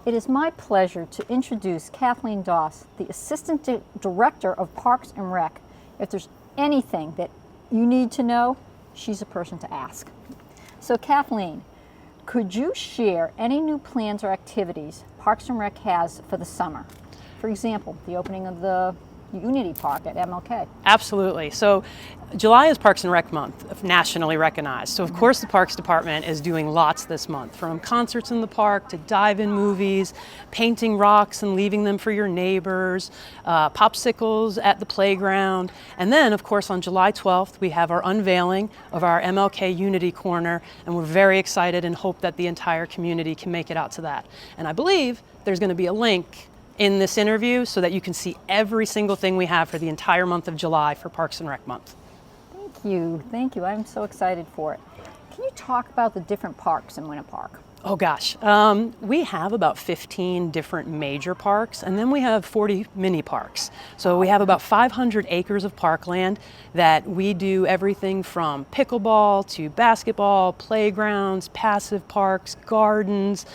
It is my pleasure to introduce Kathleen Daus, the Assistant Director of Parks and Rec. If there's anything that you need to know, she's a person to ask. So Kathleen, could you share any new plans or activities Parks and Rec has for the summer? For example, the opening of the Unity Park at MLK. Absolutely. So July is Parks and Rec month, nationally recognized. So of course the Parks Department is doing lots this month, from concerts in the park to dive-in movies, painting rocks and leaving them for your neighbors, popsicles at the playground. And then of course on July 12th we have our unveiling of our MLK Unity Corner, and we're very excited and hope that the entire community can make it out to that. And I believe there's going to be a link in this interview so that you can see every single thing we have for the entire month of July for Parks and Rec month. Thank you. I'm so excited for it. Can you talk about the different parks in Winter Park? Oh gosh, we have about 15 different major parks, and then we have 40 mini parks. So we have about 500 acres of parkland that we do everything from pickleball to basketball, playgrounds, passive parks, gardens,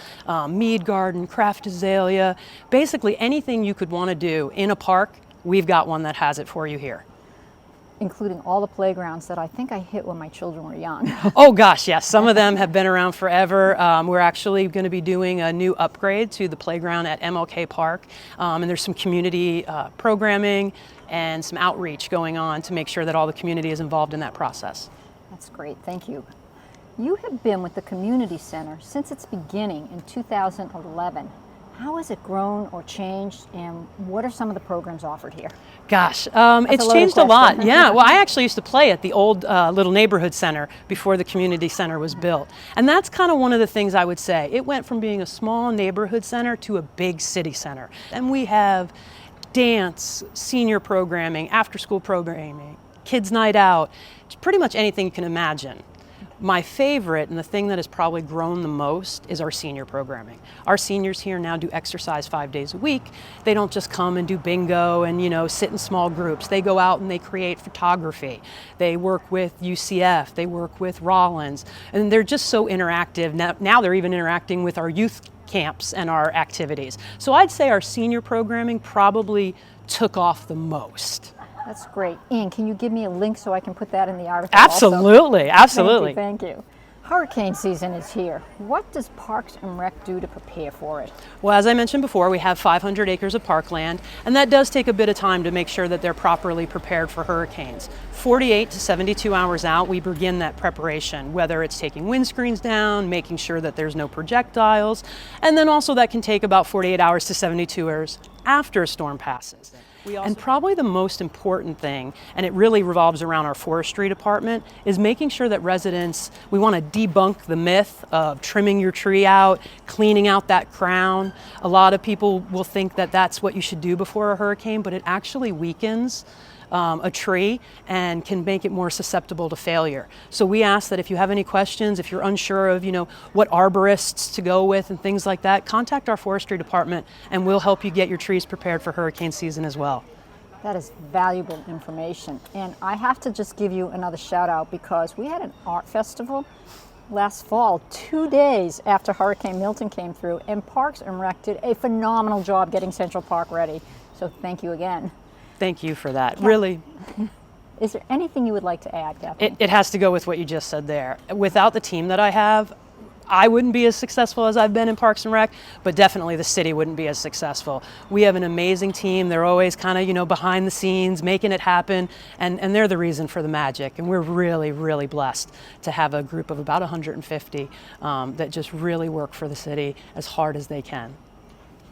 mead garden, craft azalea. Basically anything you could want to do in a park, we've got one that has it for you here. Including all the playgrounds that I think I hit when my children were young. Oh gosh, yes, some of them have been around forever. We're actually going to be doing a new upgrade to the playground at MLK Park, and there's some community programming and some outreach going on to make sure that all the community is involved in that process. That's great, thank you. You have been with the Community Center since its beginning in 2011. How has it grown or changed, and what are some of the programs offered here? Gosh, it's changed a lot. Yeah, well, I actually used to play at the old little neighborhood center before the community center was built. And that's kind of one of the things I would say. It went from being a small neighborhood center to a big city center. And we have dance, senior programming, after-school programming, kids' night out, pretty much anything you can imagine. My favorite, and the thing that has probably grown the most, is our senior programming. Our seniors here now do exercise 5 days a week. They don't just come and do bingo and sit in small groups. They go out and they create photography. They work with UCF, they work with Rollins, and they're just so interactive. Now they're even interacting with our youth camps and our activities. So I'd say our senior programming probably took off the most. That's great. Ian, can you give me a link so I can put that in the article? Absolutely, also? Absolutely. Thank you. Hurricane season is here. What does Parks and Rec do to prepare for it? Well, as I mentioned before, we have 500 acres of parkland, and that does take a bit of time to make sure that they're properly prepared for hurricanes. 48 to 72 hours out, we begin that preparation, whether it's taking windscreens down, making sure that there's no projectiles, and then also that can take about 48 hours to 72 hours after a storm passes. And probably the most important thing, and it really revolves around our forestry department, is making sure that residents, we want to debunk the myth of trimming your tree out, cleaning out that crown. A lot of people will think that that's what you should do before a hurricane, but it actually weakens a tree and can make it more susceptible to failure. So we ask that if you have any questions, if you're unsure of what arborists to go with and things like that, contact our forestry department and we'll help you get your trees prepared for hurricane season as well. That is valuable information. And I have to just give you another shout out because we had an art festival last fall, 2 days after Hurricane Milton came through, and Parks and Rec did a phenomenal job getting Central Park ready. So thank you again. Thank you for that. Really. Is there anything you would like to add, Kathleen? It has to go with what you just said there. Without the team that I have, I wouldn't be as successful as I've been in Parks and Rec, but definitely the city wouldn't be as successful. We have an amazing team. They're always kind of, behind the scenes, making it happen, and they're the reason for the magic. And we're really, really blessed to have a group of about 150 that just really work for the city as hard as they can.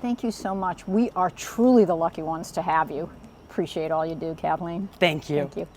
Thank you so much. We are truly the lucky ones to have you. Appreciate all you do, Kathleen. Thank you. Thank you.